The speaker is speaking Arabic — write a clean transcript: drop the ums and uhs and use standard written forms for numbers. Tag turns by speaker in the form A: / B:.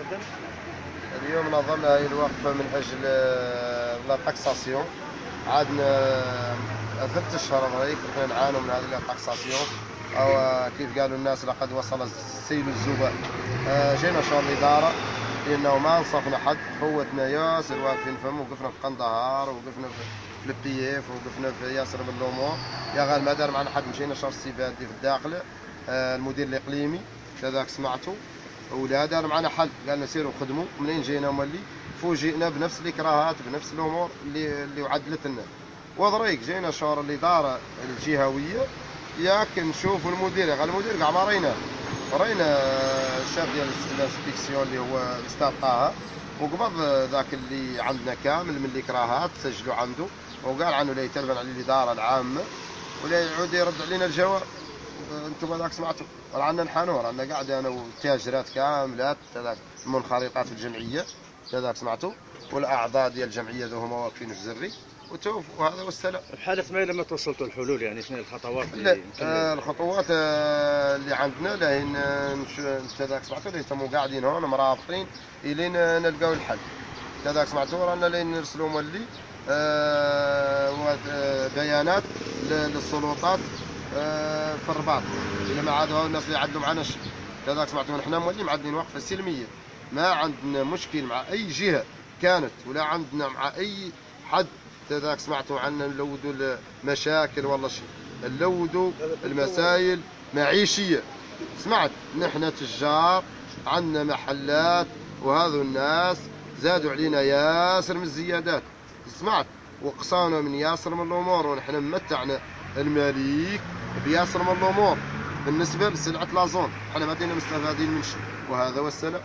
A: جدا.
B: اليوم نظن هاي الوقفة من أجل لا تاكساسيون. عادنا 3 أشهر هذيك كنا نعانوا من هذه لا تاكساسيون، أو كيف قالوا الناس لقد وصل سيل الزباء. جينا شهر الإدارة لأنه ما انصفنا حد، فوتنا ياسر واقفين فم، وقفنا في قندهار، وقفنا في البي اف، وقفنا في ياسر من الأمور. يا غال ما دار معنا حد. مشينا شهر السيبادي في الداخل، المدير الإقليمي كذاك سمعته، ولا دار معنا حل، قال لنا سيروا خدموا. منين جينا مولي فوجئنا بنفس الإكراهات، بنفس الأمور اللي عدلت لنا. وضريق جينا شهر الإدارة الجهوية، ياك نشوفوا المدير، قال المدير كاع ما رينا الشاف ديال الانسبيكسيون اللي هو الاستاذ طه، وقبض ذاك اللي عندنا كامل من الإكراهات سجلوا عنده، وقال عنه لا يتلبن على الإدارة العامة ولا يعود يرد علينا الجواب. انتم هذاك سمعتوا، عندنا الحانور، عندنا قاعده انا والتاجرات كاملات هذاك المنخرطات في الجمعيه هذاك سمعتوا، والاعضاء ديال الجمعيه ذو هما واقفين في زري وهذا والسلام.
A: بحالة ما لما توصلتوا الحلول، يعني شنو الخطوات اللي يمكن
B: الخطوات اللي عندنا لين هذاك سمعتوا اللي تموا قاعدين هون مرابطين الين نلقاو الحل. هذاك سمعتوا رانا لين نرسلوا مولي بيانات للسلطات في الرباط، إلا ما عاد الناس اللي يعدلوا معنا الشيء. هذاك سمعتوا نحن مولي معدلين وقفه سلميه، ما عندنا مشكل مع اي جهه كانت، ولا عندنا مع اي حد. هذاك سمعتوا عنا نلودوا المشاكل والله شيء، نلودوا المسائل معيشيه. سمعت نحن تجار عندنا محلات، وهذو الناس زادوا علينا ياسر من الزيادات. سمعت وقصانا من ياسر من الامور، ونحن ممتعنا المليك بياسر من الامور بالنسبه لسلعه لازون، احنا ما دينا مستفادين من شيء، وهذا والسلام.